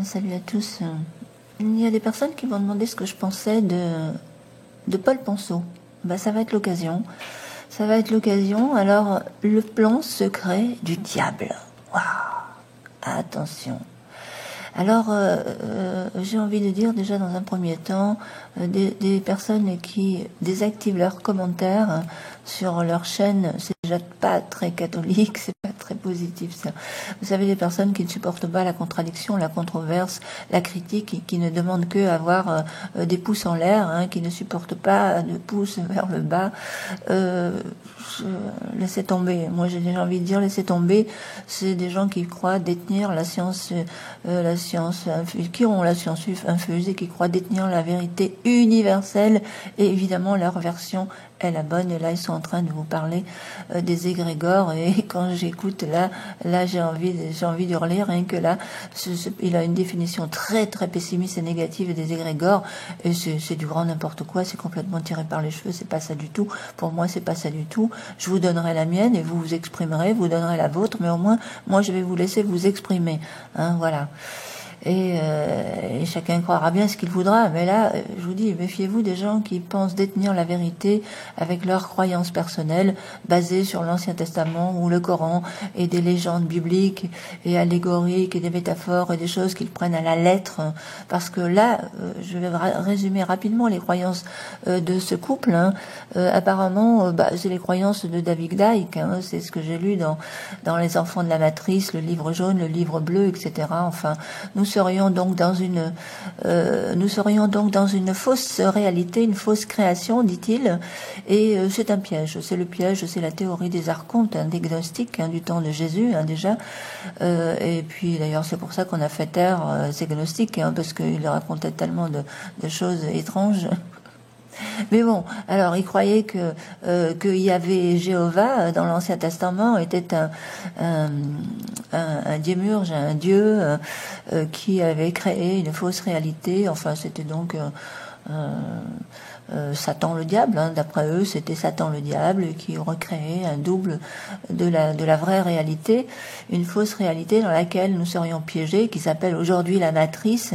Salut à tous. Il y a des personnes qui m'ont demandé ce que je pensais de Paul Ponceau. Ça va être l'occasion. Ça va être l'occasion. Alors, le plan secret du diable. Waouh! Attention. Alors, j'ai envie de dire déjà dans un premier temps, des personnes qui désactivent leurs commentaires sur leur chaîne, c'est déjà pas très catholique, c'est pas très positif ça. Vous savez, des personnes qui ne supportent pas la contradiction, la controverse, la critique, qui ne demandent que avoir des pouces en l'air, qui ne supportent pas de pouces vers le bas. Laissez tomber. Moi, j'ai déjà envie de dire laissez tomber. C'est des gens qui croient détenir la science qui ont la science infuse et qui croient détenir la vérité universelle. Et évidemment, leur version est la bonne. Et là, ils sont en train de vous parler des égrégores. Et quand j'écoute là, j'ai envie de hurler. Rien que là, il a une définition très très pessimiste et négative des égrégores. Et c'est du grand n'importe quoi. C'est complètement tiré par les cheveux. C'est pas ça du tout. Pour moi, c'est pas ça du tout. Je vous donnerai la mienne et vous vous exprimerez. Vous donnerez la vôtre. Mais au moins, moi, je vais vous laisser vous exprimer. Voilà. Et chacun croira bien ce qu'il voudra, mais là, je vous dis, méfiez-vous des gens qui pensent détenir la vérité avec leurs croyances personnelles, basées sur l'Ancien Testament ou le Coran, et des légendes bibliques et allégoriques et des métaphores et des choses qu'ils prennent à la lettre, parce que là, je vais résumer rapidement les croyances de ce couple. Apparemment, c'est les croyances de David Icke, c'est ce que j'ai lu dans Les Enfants de la Matrice, le livre jaune, le livre bleu, etc. Enfin, nous serions donc dans une fausse réalité, une fausse création, dit-il, et c'est un piège. C'est le piège, c'est la théorie des archontes, des gnostiques, du temps de Jésus déjà. Et puis d'ailleurs c'est pour ça qu'on a fait taire ces gnostiques, parce qu'ils racontaient tellement de choses étranges. Mais bon, alors il croyait que Yahvé Jéhovah dans l'Ancien Testament était un démiurge, un dieu qui avait créé une fausse réalité. Enfin, c'était donc Satan le diable, d'après eux, c'était Satan le diable qui recréait un double de la vraie réalité, une fausse réalité dans laquelle nous serions piégés, qui s'appelle aujourd'hui la matrice,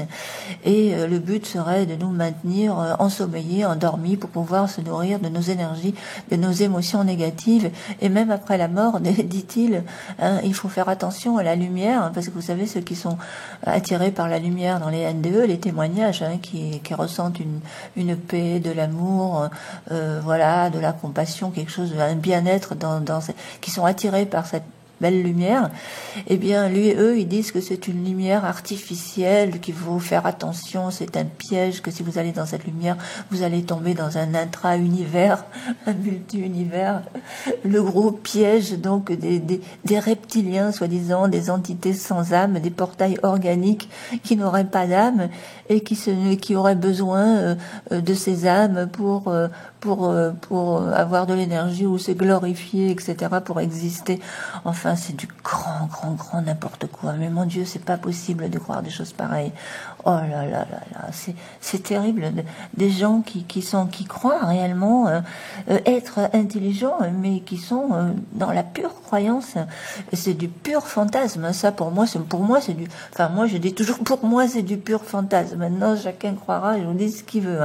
et le but serait de nous maintenir ensommeillés, endormis, pour pouvoir se nourrir de nos énergies, de nos émotions négatives, et même après la mort, dit-il, il faut faire attention à la lumière, parce que vous savez, ceux qui sont attirés par la lumière dans les NDE, les témoignages, qui ressentent une paix, de l'amour, voilà, de la compassion, quelque chose, un bien-être qui sont attirés par cette belle lumière, eh bien, eux, ils disent que c'est une lumière artificielle, qu'il faut faire attention, c'est un piège, que si vous allez dans cette lumière, vous allez tomber dans un intra-univers, un multi-univers, le gros piège, donc, des reptiliens, soi-disant, des entités sans âme, des portails organiques qui n'auraient pas d'âme et qui auraient besoin de ces âmes pour avoir de l'énergie ou se glorifier, etc., pour exister. Enfin, c'est du grand n'importe quoi. Mais mon Dieu, c'est pas possible de croire des choses pareilles. Oh là là là là, c'est terrible. Des gens qui croient réellement être intelligents, mais qui sont dans la pure croyance. C'est du pur fantasme. Ça, pour moi, c'est du. Enfin, moi, je dis toujours, pour moi, c'est du pur fantasme. Maintenant, chacun croira, je vous dis ce qu'il veut.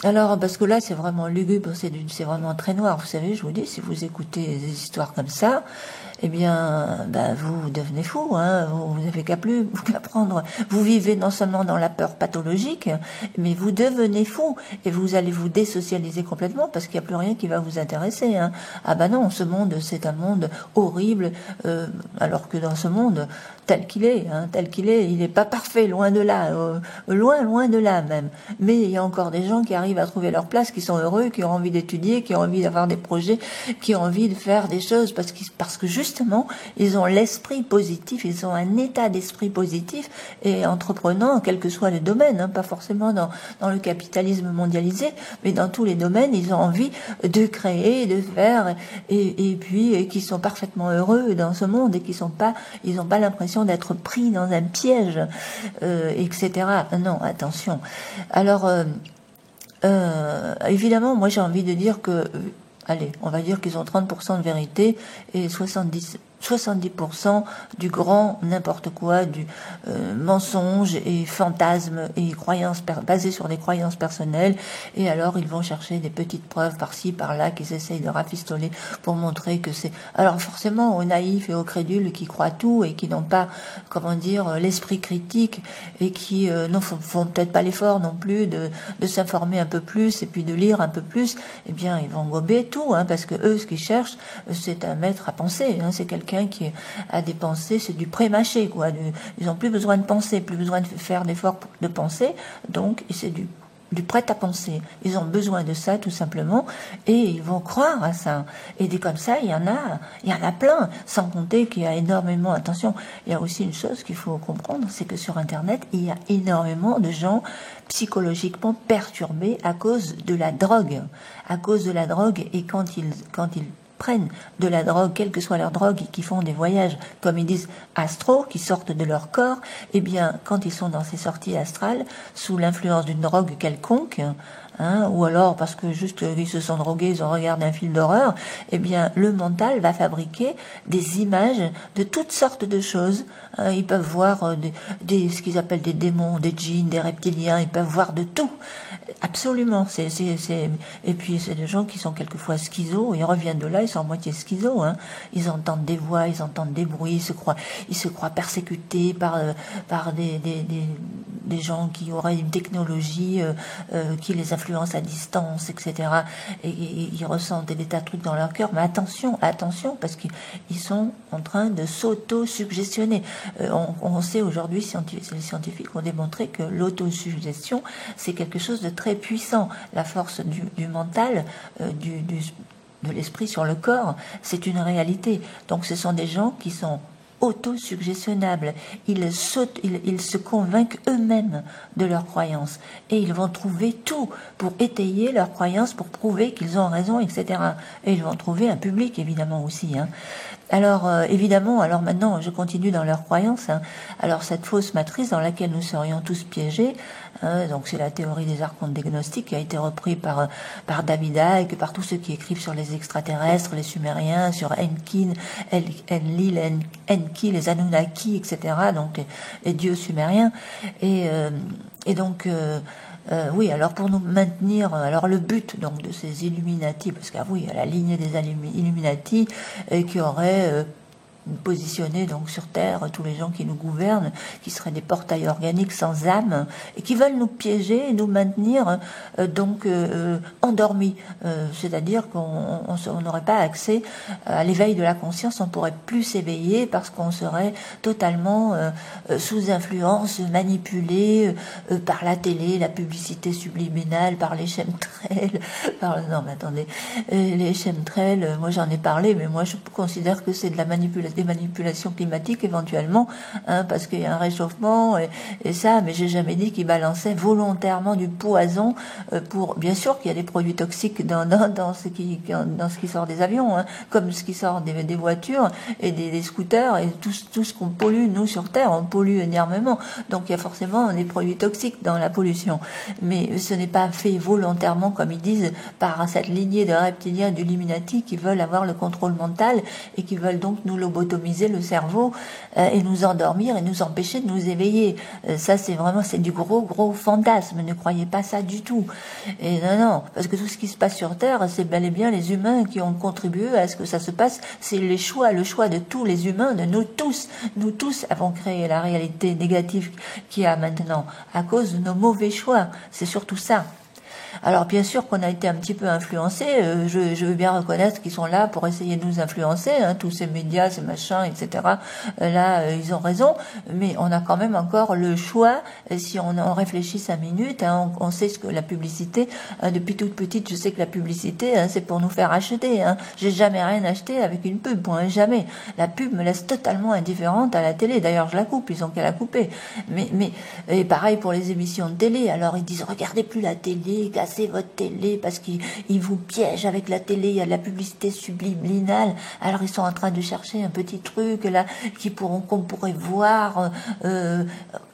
Alors, parce que là, c'est vraiment lugubre, c'est vraiment très noir. Vous savez, je vous dis, si vous écoutez des histoires comme ça, eh bien, vous devenez fou, vous n'avez qu'à prendre. Vous vivez non seulement dans la peur pathologique, mais vous devenez fou et vous allez vous désocialiser complètement parce qu'il n'y a plus rien qui va vous intéresser. Ah non, ce monde, c'est un monde horrible, alors que dans ce monde tel qu'il est, il n'est pas parfait, loin de là, loin de là même. Mais il y a encore des gens qui arrivent à trouver leur place, qui sont heureux, qui ont envie d'étudier, qui ont envie d'avoir des projets, qui ont envie de faire des choses parce que justement, ils ont l'esprit positif, ils ont un état d'esprit positif et entreprenant, quel que soit le domaine, pas forcément dans le capitalisme mondialisé, mais dans tous les domaines, ils ont envie de créer, de faire et puis qui sont parfaitement heureux dans ce monde et ils n'ont pas l'impression d'être pris dans un piège, etc. Non, attention. Alors, évidemment, moi j'ai envie de dire que, allez, on va dire qu'ils ont 30% de vérité et 70 70% du grand n'importe quoi, du mensonge et fantasme et croyances basées sur des croyances personnelles. Et alors ils vont chercher des petites preuves par-ci, par-là qu'ils essayent de rafistoler pour montrer que c'est... Alors forcément aux naïfs et aux crédules qui croient tout et qui n'ont pas, comment dire, l'esprit critique et qui ne font peut-être pas l'effort non plus de s'informer un peu plus et puis de lire un peu plus, eh bien ils vont gober tout, parce que eux ce qu'ils cherchent c'est un maître à penser, c'est quelqu'un qui a des pensées, c'est du pré-mâché, quoi. Ils n'ont plus besoin de penser, plus besoin de faire d'efforts de penser, donc c'est du prêt à penser. Ils ont besoin de ça tout simplement et ils vont croire à ça. Et des comme ça, il y en a plein. Sans compter qu'il y a énormément. Attention, il y a aussi une chose qu'il faut comprendre, c'est que sur Internet, il y a énormément de gens psychologiquement perturbés à cause de la drogue. À cause de la drogue et quand ils prennent de la drogue, quelle que soit leur drogue, et qui font des voyages, comme ils disent, astraux, qui sortent de leur corps, eh bien, quand ils sont dans ces sorties astrales, sous l'influence d'une drogue quelconque, ou alors parce que juste ils se sont drogués, ils ont regardé un film d'horreur, eh bien, le mental va fabriquer des images de toutes sortes de choses. Ils peuvent voir ce qu'ils appellent des démons, des djinns, des reptiliens, ils peuvent voir de tout. Absolument. Et puis c'est des gens qui sont quelquefois schizos, ils reviennent de là, ils sont à moitié schizos, Ils entendent des voix, ils entendent des bruits, ils se croient persécutés par des gens qui auraient une technologie qui les influence à distance, etc. Et ils ressentent des tas de trucs dans leur cœur. Mais attention, parce qu'ils sont en train de s'auto-suggestionner. On sait aujourd'hui, les scientifiques ont démontré que l'autosuggestion, c'est quelque chose de très puissant. La force du mental, de l'esprit sur le corps, c'est une réalité. Donc ce sont des gens qui sont autosuggestionnables. Ils se convainquent eux-mêmes de leurs croyances et ils vont trouver tout pour étayer leurs croyances, pour prouver qu'ils ont raison, etc. Et ils vont trouver un public évidemment aussi. Alors évidemment, alors maintenant je continue dans leurs croyances. Alors cette fausse matrice dans laquelle nous serions tous piégés, donc c'est la théorie des archontes gnostiques qui a été reprise par David Icke, par tous ceux qui écrivent sur les extraterrestres, les Sumériens, sur Enki, les Anunnaki, etc. Donc les dieux sumériens et donc oui, alors pour nous maintenir, alors le but donc de ces Illuminati, parce que oui, il y a la lignée des Illuminati qui aurait positionner donc sur Terre tous les gens qui nous gouvernent, qui seraient des portails organiques sans âme et qui veulent nous piéger et nous maintenir endormis. C'est-à-dire qu'on n'aurait pas accès à l'éveil de la conscience, on pourrait plus s'éveiller parce qu'on serait totalement sous influence, manipulé par la télé, la publicité subliminale, par les chemtrails, non mais attendez, les chemtrails, moi j'en ai parlé, mais moi je considère que c'est de la des manipulations climatiques éventuellement, parce qu'il y a un réchauffement et ça, mais j'ai jamais dit qu'ils balançaient volontairement du poison pour. Bien sûr qu'il y a des produits toxiques dans ce qui sort des avions, comme ce qui sort des voitures et des scooters et tout ce qu'on pollue nous sur Terre, on pollue énormément. Donc il y a forcément des produits toxiques dans la pollution, mais ce n'est pas fait volontairement comme ils disent par cette lignée de reptiliens d'Illuminati qui veulent avoir le contrôle mental et qui veulent donc nous lobotomiser le cerveau et nous endormir et nous empêcher de nous éveiller. Ça c'est du gros fantasme, ne croyez pas ça du tout. Et non, parce que tout ce qui se passe sur Terre, c'est bel et bien les humains qui ont contribué à ce que ça se passe, c'est le choix de tous les humains, de nous tous avons créé la réalité négative qu'il y a maintenant, à cause de nos mauvais choix, c'est surtout ça. Alors bien sûr qu'on a été un petit peu influencés, je veux bien reconnaître qu'ils sont là pour essayer de nous influencer, tous ces médias, ces machins, etc. Là, ils ont raison, mais on a quand même encore le choix, si on réfléchit 5 minutes, on sait ce que la publicité, depuis toute petite, je sais que la publicité, c'est pour nous faire acheter. J'ai jamais rien acheté avec une pub, jamais. La pub me laisse totalement indifférente à la télé, d'ailleurs je la coupe, ils ont qu'à la couper. Mais et pareil pour les émissions de télé, alors ils disent regardez plus la télé, cassez votre télé parce qu'ils vous piègent avec la télé, il y a de la publicité subliminale. Alors ils sont en train de chercher un petit truc là qu'on pourrait voir.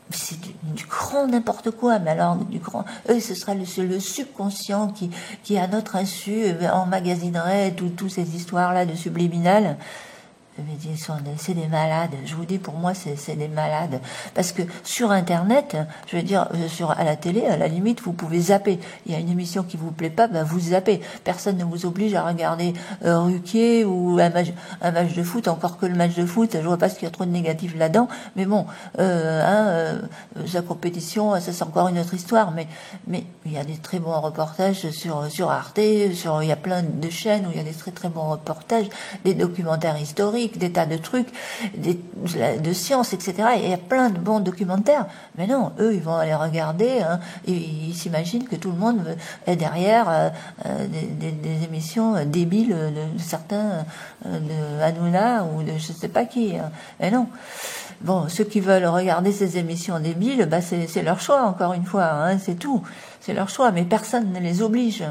C'est du grand n'importe quoi, mais alors du grand. Ce sera le subconscient qui à notre insu emmagasinerait toutes ces histoires là de subliminal. C'est des malades. Je vous dis, pour moi, c'est des malades. Parce que sur Internet, je veux dire, à la télé, à la limite, vous pouvez zapper. Il y a une émission qui vous plaît pas, ben vous zappez. Personne ne vous oblige à regarder Ruquier ou un match de foot. Encore que le match de foot, je vois pas ce qu'il y a trop de négatif là-dedans. Mais bon, sa compétition, ça c'est encore une autre histoire. Mais il y a des très bons reportages sur Arte. Il y a plein de chaînes où il y a des très très bons reportages, des documentaires historiques, des tas de trucs, de sciences, etc. Et il y a plein de bons documentaires. Mais non, eux, ils vont aller regarder, et ils s'imaginent que tout le monde est derrière des émissions débiles de certains, de Hanouna ou de je sais pas qui. Mais non. Bon, ceux qui veulent regarder ces émissions débiles, bah c'est leur choix, encore une fois, c'est tout. C'est leur choix, mais personne ne les oblige.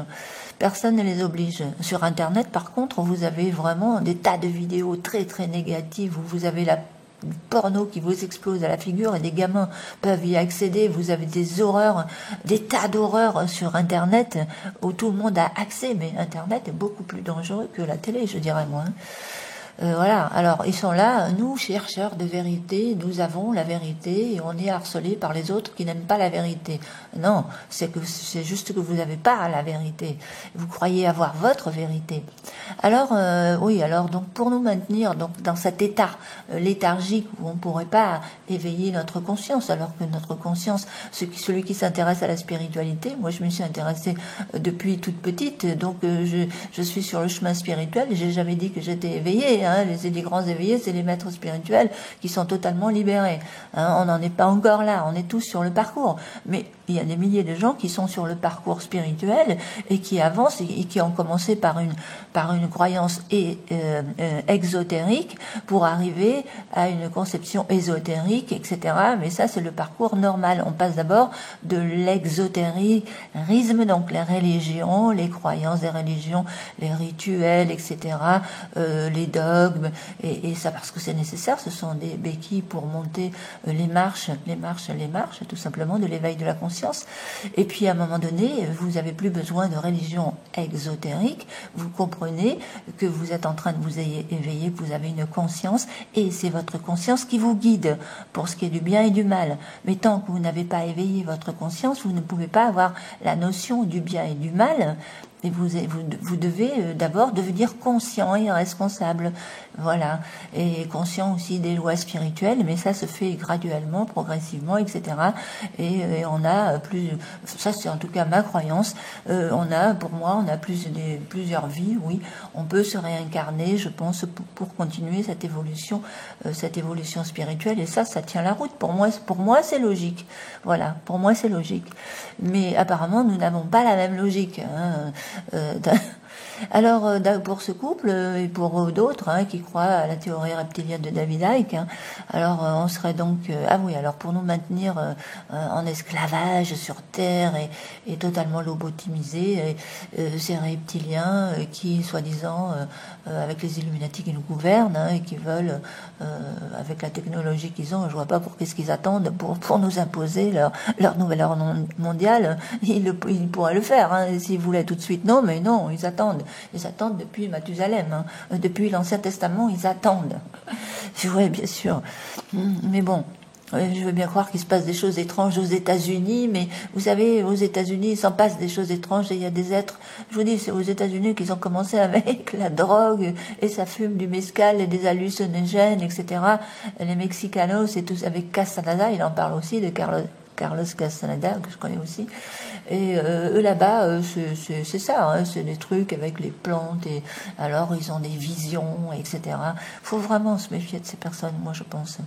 Personne ne les oblige. Sur Internet, par contre, vous avez vraiment des tas de vidéos très très négatives où vous avez la porno qui vous explose à la figure et des gamins peuvent y accéder. Vous avez des horreurs, des tas d'horreurs sur Internet où tout le monde a accès. Mais Internet est beaucoup plus dangereux que la télé, je dirais moi. Voilà, alors ils sont là, nous chercheurs de vérité, nous avons la vérité et on est harcelés par les autres qui n'aiment pas la vérité. Non, c'est juste que vous n'avez pas la vérité. Vous croyez avoir votre vérité. Alors oui, alors donc pour nous maintenir donc dans cet état léthargique où on ne pourrait pas éveiller notre conscience, alors que notre conscience, celui qui s'intéresse à la spiritualité, moi je me suis intéressée depuis toute petite, donc je suis sur le chemin spirituel et j'ai jamais dit que j'étais éveillée. Les grands éveillés, c'est les maîtres spirituels qui sont totalement libérés. On n'en est pas encore là, on est tous sur le parcours. Mais il y a des milliers de gens qui sont sur le parcours spirituel et qui avancent et qui ont commencé par une croyance exotérique pour arriver à une conception ésotérique, etc. Mais ça, c'est le parcours normal. On passe d'abord de l'exotérisme, donc les religions, les croyances des religions, les rituels, etc., les dogmes, et ça parce que c'est nécessaire, ce sont des béquilles pour monter les marches, tout simplement, de l'éveil de la conscience. Et puis à un moment donné, vous n'avez plus besoin de religion exotérique, vous comprenez que vous êtes en train de vous éveiller, que vous avez une conscience, et c'est votre conscience qui vous guide pour ce qui est du bien et du mal. Mais tant que vous n'avez pas éveillé votre conscience, vous ne pouvez pas avoir la notion du bien et du mal. Et vous devez d'abord devenir conscient et responsable. Voilà. Et conscient aussi des lois spirituelles, mais ça se fait graduellement, progressivement, etc. Et on a ça c'est en tout cas ma croyance, on a plusieurs vies, oui. On peut se réincarner, je pense, pour continuer cette évolution spirituelle. Et ça tient la route. Pour moi, c'est logique. Voilà. Pour moi, c'est logique. Mais apparemment, nous n'avons pas la même logique, Alors, pour ce couple et pour d'autres qui croient à la théorie reptilienne de David Icke, alors on serait donc alors pour nous maintenir en esclavage sur Terre et totalement lobotomisés, ces reptiliens qui, soi-disant, avec les Illuminati qui nous gouvernent et qui veulent, avec la technologie qu'ils ont, je vois pas pour qu'est-ce qu'ils attendent pour nous imposer leur nouvel ordre mondial. Ils pourraient le faire s'ils voulaient tout de suite. Non, mais non, ils attendent. Ils attendent depuis Mathusalem, depuis l'Ancien Testament, ils attendent. Oui, bien sûr. Mais bon, je veux bien croire qu'il se passe des choses étranges aux États-Unis, mais vous savez, aux États-Unis, il s'en passe des choses étranges et il y a des êtres. Je vous dis, c'est aux États-Unis qu'ils ont commencé avec la drogue et ça fume du mescal et des hallucinogènes, etc. Les Mexicanos, c'est tous avec Castaneda, il en parle aussi de Carlos Castaneda, que je connais aussi. Et eux là-bas, c'est ça, c'est des trucs avec les plantes, et alors ils ont des visions, etc. Faut vraiment se méfier de ces personnes, moi je pense.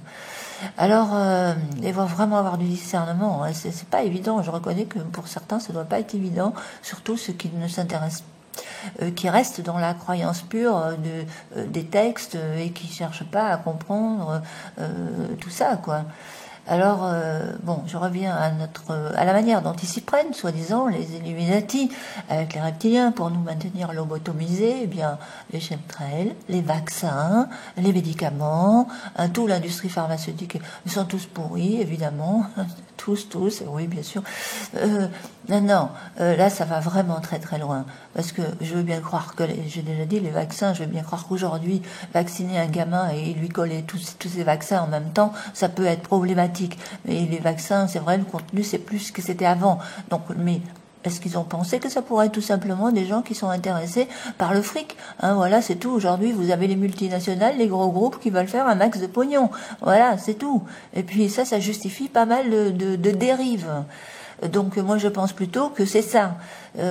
Alors, il va vraiment avoir du discernement, c'est pas évident, je reconnais que pour certains ça doit pas être évident, surtout ceux qui ne s'intéressent qui restent dans la croyance pure des textes et qui cherchent pas à comprendre tout ça, quoi. Alors, bon, je reviens à la manière dont ils s'y prennent, soi-disant, les Illuminati, avec les reptiliens, pour nous maintenir lobotomisés, eh bien, les chemtrails, les vaccins, les médicaments, toute l'industrie pharmaceutique, ils sont tous pourris, évidemment, tous, oui, bien sûr. Non, là, ça va vraiment très très loin. Parce que je veux bien croire que, j'ai déjà dit, les vaccins, je veux bien croire qu'aujourd'hui, vacciner un gamin et lui coller tous ces vaccins en même temps, ça peut être problématique. Mais les vaccins, c'est vrai, le contenu, c'est plus ce que c'était avant. Donc, mais est-ce qu'ils ont pensé que ça pourrait être tout simplement des gens qui sont intéressés par le fric, hein, voilà, c'est tout. Aujourd'hui, vous avez les multinationales, les gros groupes qui veulent faire un max de pognon. Voilà, c'est tout. Et puis ça justifie pas mal de dérives. Donc moi je pense plutôt que c'est ça,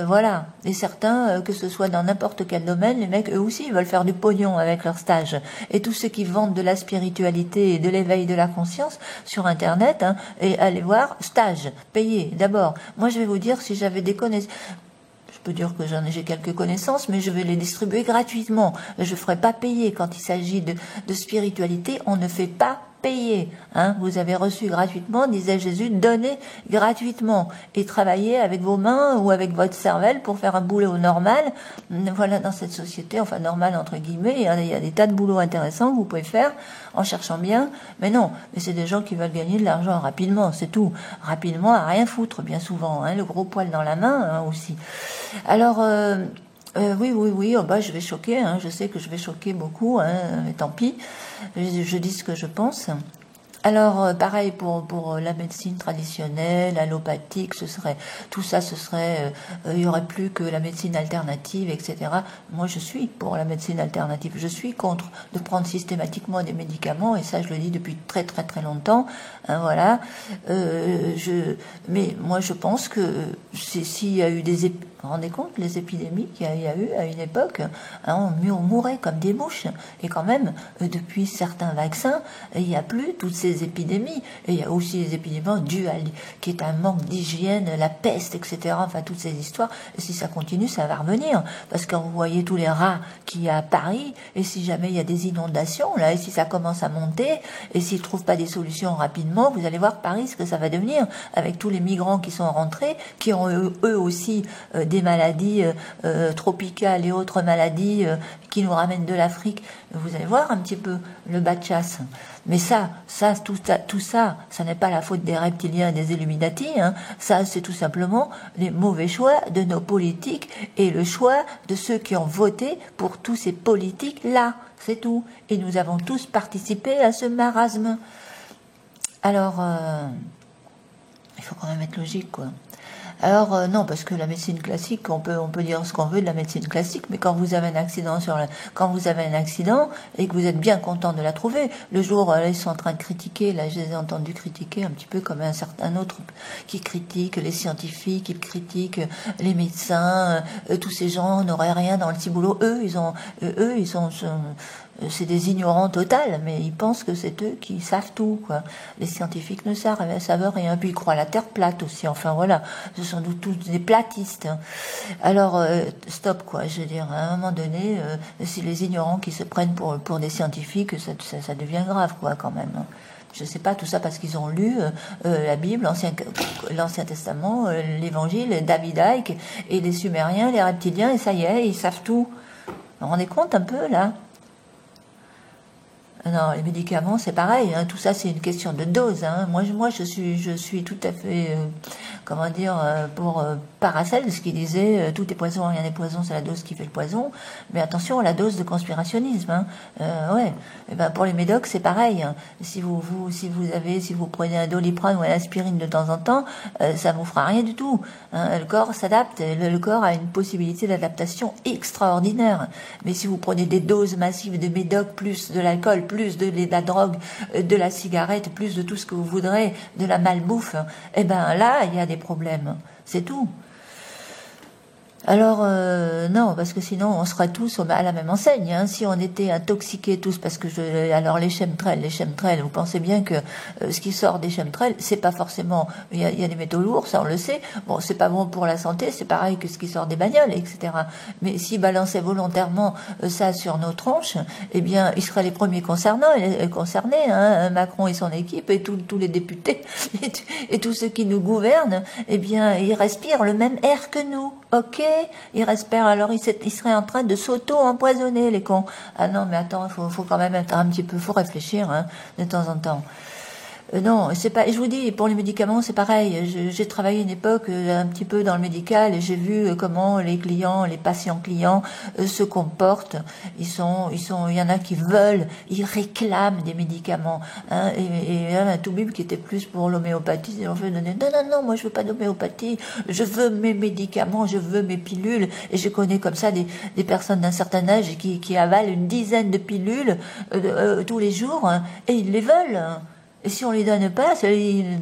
voilà. Et certains, que ce soit dans n'importe quel domaine, les mecs eux aussi ils veulent faire du pognon avec leur stage. Et tous ceux qui vendent de la spiritualité et de l'éveil de la conscience sur Internet, hein, et allez voir, stage, payé d'abord. Moi je vais vous dire, si j'avais des connaissances, je peux dire que j'ai quelques connaissances, mais je vais les distribuer gratuitement. Je ne ferai pas payer quand il s'agit de spiritualité. On ne fait pas payer. Hein. Vous avez reçu gratuitement, disait Jésus, donnez gratuitement et travaillez avec vos mains ou avec votre cervelle pour faire un boulot normal. Voilà, dans cette société, enfin normal entre guillemets, il y a des tas de boulots intéressants que vous pouvez faire en cherchant bien. Mais non, mais c'est des gens qui veulent gagner de l'argent rapidement, c'est tout. Rapidement, à rien foutre, bien souvent. Hein, le gros poil dans la main, hein, aussi. Alors, oui, oh bah, je vais choquer, hein, je sais que je vais choquer beaucoup, hein, mais tant pis, je dis ce que je pense. Alors, pareil pour la médecine traditionnelle, allopathique, tout ça, il y aurait plus que la médecine alternative, etc. Moi, je suis pour la médecine alternative. Je suis contre de prendre systématiquement des médicaments, et ça, je le dis depuis très très très longtemps. Hein, voilà. Mais moi, je pense que s'il y a eu vous vous rendez compte, les épidémies qu'il y a eu à une époque, hein, on mourait comme des mouches. Et quand même, depuis certains vaccins, il n'y a plus toutes ces épidémies. Et il y a aussi les épidémies dues qui est un manque d'hygiène, la peste, etc. Enfin, toutes ces histoires. Et si ça continue, ça va revenir. Parce que vous voyez tous les rats qu'il y a à Paris, et si jamais il y a des inondations, là, et si ça commence à monter, et s'ils ne trouvent pas des solutions rapidement, vous allez voir Paris, ce que ça va devenir, avec tous les migrants qui sont rentrés, qui ont eux aussi des maladies tropicales et autres maladies qui nous ramènent de l'Afrique. Vous allez voir un petit peu le bas de chasse. Mais tout ça, ça n'est pas la faute des reptiliens et des Illuminati. Hein. Ça, c'est tout simplement les mauvais choix de nos politiques et le choix de ceux qui ont voté pour tous ces politiques-là. C'est tout. Et nous avons tous participé à ce marasme. Alors, il faut quand même être logique, quoi. Alors non, parce que la médecine classique, on peut dire ce qu'on veut de la médecine classique, mais quand vous avez un accident et que vous êtes bien content de la trouver, le jour là, ils sont en train de critiquer, là je les ai entendus critiquer un petit peu comme un certain autre qui critique les scientifiques, qui critique les médecins, tous ces gens n'auraient rien dans le ciboulot. C'est des ignorants totales, mais ils pensent que c'est eux qui savent tout, quoi. Les scientifiques ne savent rien, puis ils croient la Terre plate aussi. Enfin voilà, ce sont tous des platistes. Hein. Alors stop, quoi. Je veux dire, à un moment donné, si les ignorants qui se prennent pour des scientifiques, ça devient grave, quoi, quand même. Hein. Je sais pas, tout ça parce qu'ils ont lu la Bible, l'Ancien Testament, l'Évangile, David Icke et les Sumériens, les reptiliens, et ça y est, ils savent tout. Vous vous rendez compte un peu là? Non, les médicaments, c'est pareil. Hein, tout ça, c'est une question de dose. Hein. Moi, je suis tout à fait, pour Paracelse, ce qui disait tout est poison, rien n'est poison, c'est la dose qui fait le poison. Mais attention, la dose de conspirationnisme. Hein. Ouais. Et ben pour les médocs, c'est pareil. Hein. Si vous prenez un Doliprane ou un aspirine de temps en temps, ça vous fera rien du tout. Hein. Le corps s'adapte. Le corps a une possibilité d'adaptation extraordinaire. Mais si vous prenez des doses massives de médocs, plus de l'alcool, plus de la drogue, de la cigarette, plus de tout ce que vous voudrez, de la malbouffe, eh ben là, il y a des problèmes. C'est tout. Alors non, parce que sinon on serait tous à la même enseigne. Hein. Si on était intoxiqués tous, parce que alors les chemtrails, vous pensez bien que ce qui sort des chemtrails, c'est pas forcément. Il y a des métaux lourds, ça on le sait. Bon, c'est pas bon pour la santé, c'est pareil que ce qui sort des bagnoles, etc. Mais s'ils balançaient volontairement ça sur nos tronches, eh bien, ils seraient les premiers concernés. Hein. Macron et son équipe et tous les députés et tous ceux qui nous gouvernent, eh bien, ils respirent le même air que nous. Ok, ils respirent, alors ils seraient en train de s'auto-empoisonner, les cons. Ah non, mais attends, faut quand même être un petit peu, faut réfléchir, hein, de temps en temps. Non, c'est pas. Je vous dis, pour les médicaments, c'est pareil. J'ai travaillé une époque un petit peu dans le médical et j'ai vu comment les clients, les patients clients se comportent. Il y en a qui veulent, ils réclament des médicaments. Hein, et un toubib qui était plus pour l'homéopathie, ils ont fait donner. Non, non, non, moi je veux pas d'homéopathie. Je veux mes médicaments, je veux mes pilules. Et je connais comme ça des personnes d'un certain âge qui avalent une dizaine de pilules tous les jours, hein, et ils les veulent. Et si on les donne pas,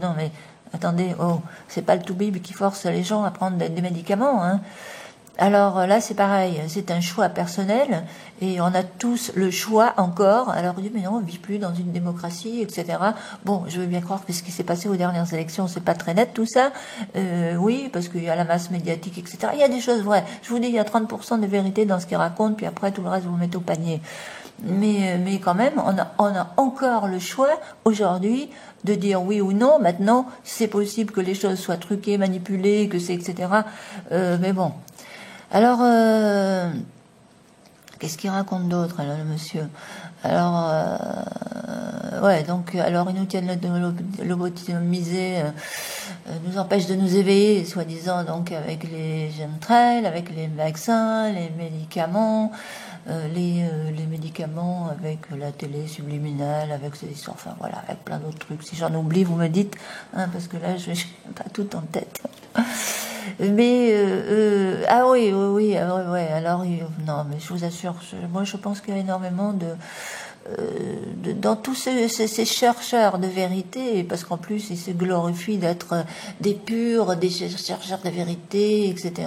non mais attendez, oh, c'est pas le toubib qui force les gens à prendre des médicaments, hein. Alors là, c'est pareil, c'est un choix personnel et on a tous le choix encore. Alors on dit mais non, on vit plus dans une démocratie, etc. Bon, je veux bien croire que ce qui s'est passé aux dernières élections, c'est pas très net tout ça. Oui, parce qu'il y a la masse médiatique, etc. Il y a des choses vraies. Je vous dis, il y a 30% de vérité dans ce qu'ils racontent, puis après tout le reste vous le mettez au panier. Mais quand même, on a encore le choix aujourd'hui de dire oui ou non. Maintenant, c'est possible que les choses soient truquées, manipulées, que c'est etc. Mais bon. Alors, qu'est-ce qu'il raconte d'autre, alors, le monsieur? Alors, ouais, donc, alors, ils nous tiennent lobotomisés, nous empêchent de nous éveiller, soi-disant, donc, avec les chemtrails, avec les vaccins, les médicaments, les médicaments avec la télé subliminale, avec ces histoires, enfin, voilà, avec plein d'autres trucs. Si j'en oublie, vous me dites, hein, parce que là, je n'ai pas tout en tête. Mais ah oui, oui, ouais. Alors non, mais je vous assure, moi je pense qu'il y a énormément dans tous ces chercheurs de vérité, parce qu'en plus ils se glorifient d'être des purs, des chercheurs de vérité, etc.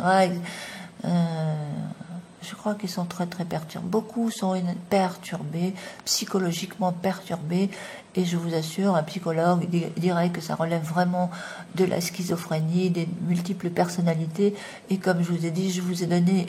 Je crois qu'ils sont très très perturbés. Beaucoup sont perturbés, psychologiquement perturbés, et je vous assure, un psychologue dirait que ça relève vraiment de la schizophrénie, des multiples personnalités, et comme je vous ai dit, je vous ai donné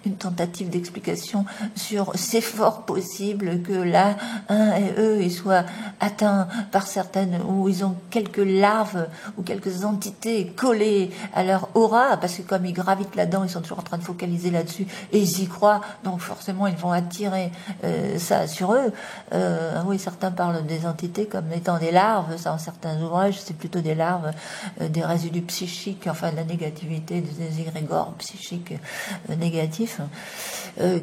une tentative d'explication sur c'est fort possible que là, et eux, ils soient atteints par certaines, ou ils ont quelques larves ou quelques entités collées à leur aura, parce que comme ils gravitent là-dedans, ils sont toujours en train de focaliser là-dessus, et ils y croient, donc forcément ils vont attirer ça sur eux. Oui, certains parlent des entités comme étant des larves, ça en certains ouvrages, c'est plutôt des larves, des résidus psychiques, enfin de la négativité, des égrégores psychiques négatifs.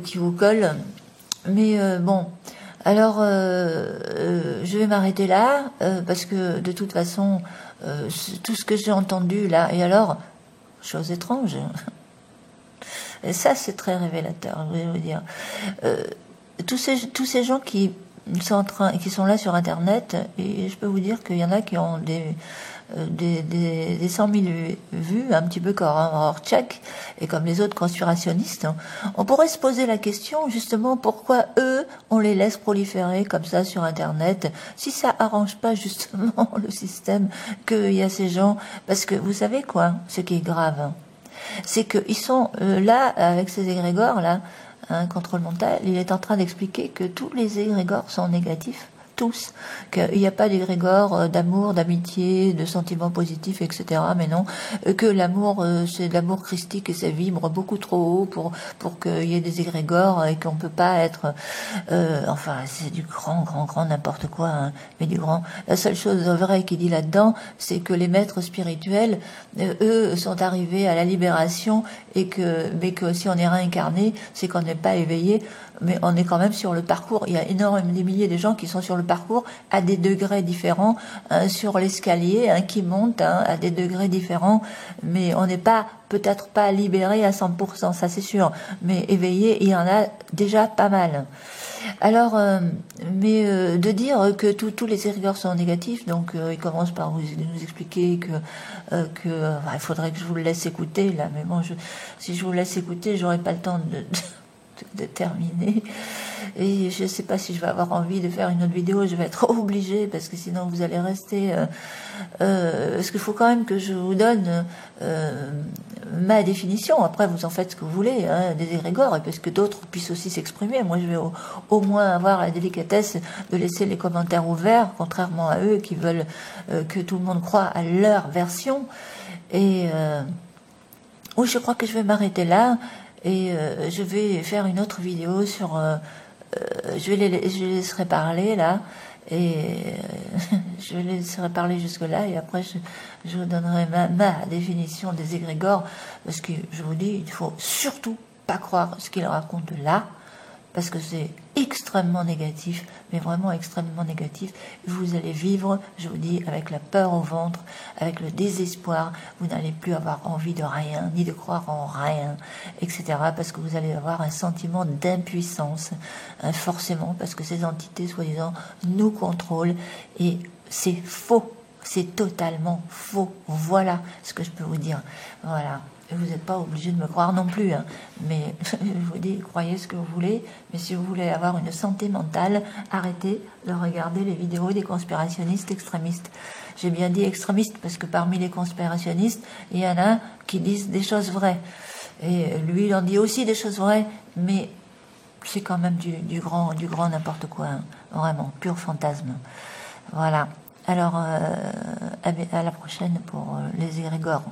Qui vous colle. Mais bon, alors je vais m'arrêter là parce que de toute façon tout ce que j'ai entendu là, et alors chose étrange, et ça c'est très révélateur, je vais vous dire, tous ces gens qui sont là sur internet, et je peux vous dire qu'il y en a qui ont des 100 000 vues, un petit peu comme Rorschach, et comme les autres conspirationnistes. On pourrait se poser la question, justement, pourquoi eux, on les laisse proliférer comme ça sur Internet, si ça arrange pas, justement, le système, qu'il y a ces gens. Parce que, vous savez quoi, ce qui est grave, c'est qu'ils sont là, avec ces égrégores, là, contrôle mental, il est en train d'expliquer que tous les égrégores sont négatifs. Tous, qu'il n'y a pas d'égrégore d'amour, d'amitié, de sentiments positifs, etc. Mais non, que l'amour, c'est de l'amour christique et ça vibre beaucoup trop haut pour qu'il y ait des égrégores et qu'on peut pas être... enfin, c'est du grand n'importe quoi, hein, mais du grand. La seule chose vraie qu'il dit là-dedans, c'est que les maîtres spirituels, eux, sont arrivés à la libération mais que si on est réincarné, c'est qu'on n'est pas éveillé, mais on est quand même sur le parcours. Il y a énormément des milliers de gens qui sont sur le parcours à des degrés différents, sur l'escalier, qui montent à des degrés différents, mais on n'est pas, peut-être pas libéré à 100%, ça c'est sûr, mais éveillé, il y en a déjà pas mal. Alors, de dire que tous les égrégores sont négatifs, donc il commence par nous expliquer que il faudrait que je vous le laisse écouter là, mais bon, si je vous laisse écouter, j'aurai pas le temps de terminer, et je ne sais pas si je vais avoir envie de faire une autre vidéo, je vais être obligée parce que sinon vous allez rester parce qu'il faut quand même que je vous donne ma définition, après vous en faites ce que vous voulez, des égrégores, et parce que d'autres puissent aussi s'exprimer. Moi je vais au moins avoir la délicatesse de laisser les commentaires ouverts, contrairement à eux qui veulent que tout le monde croie à leur version. Et oui, je crois que je vais m'arrêter là. Et je vais faire une autre vidéo sur... je les laisserai parler là, Et je laisserai parler jusque-là et après je vous donnerai ma définition des égrégores, parce que je vous dis, il ne faut surtout pas croire ce qu'il raconte là, parce que c'est extrêmement négatif, mais vraiment extrêmement négatif. Vous allez vivre, je vous dis, avec la peur au ventre, avec le désespoir. Vous n'allez plus avoir envie de rien, ni de croire en rien, etc. Parce que vous allez avoir un sentiment d'impuissance, forcément, parce que ces entités, soi-disant, nous contrôlent. Et c'est faux, c'est totalement faux. Voilà ce que je peux vous dire. Voilà. Vous n'êtes pas obligé de me croire non plus, hein. Mais je vous dis, croyez ce que vous voulez, mais si vous voulez avoir une santé mentale, arrêtez de regarder les vidéos des conspirationnistes extrémistes. J'ai bien dit extrémistes parce que parmi les conspirationnistes, il y en a qui disent des choses vraies. Et lui, il en dit aussi des choses vraies, mais c'est quand même du grand n'importe quoi, hein. Vraiment, pur fantasme. Voilà. Alors, à la prochaine pour les égrégores.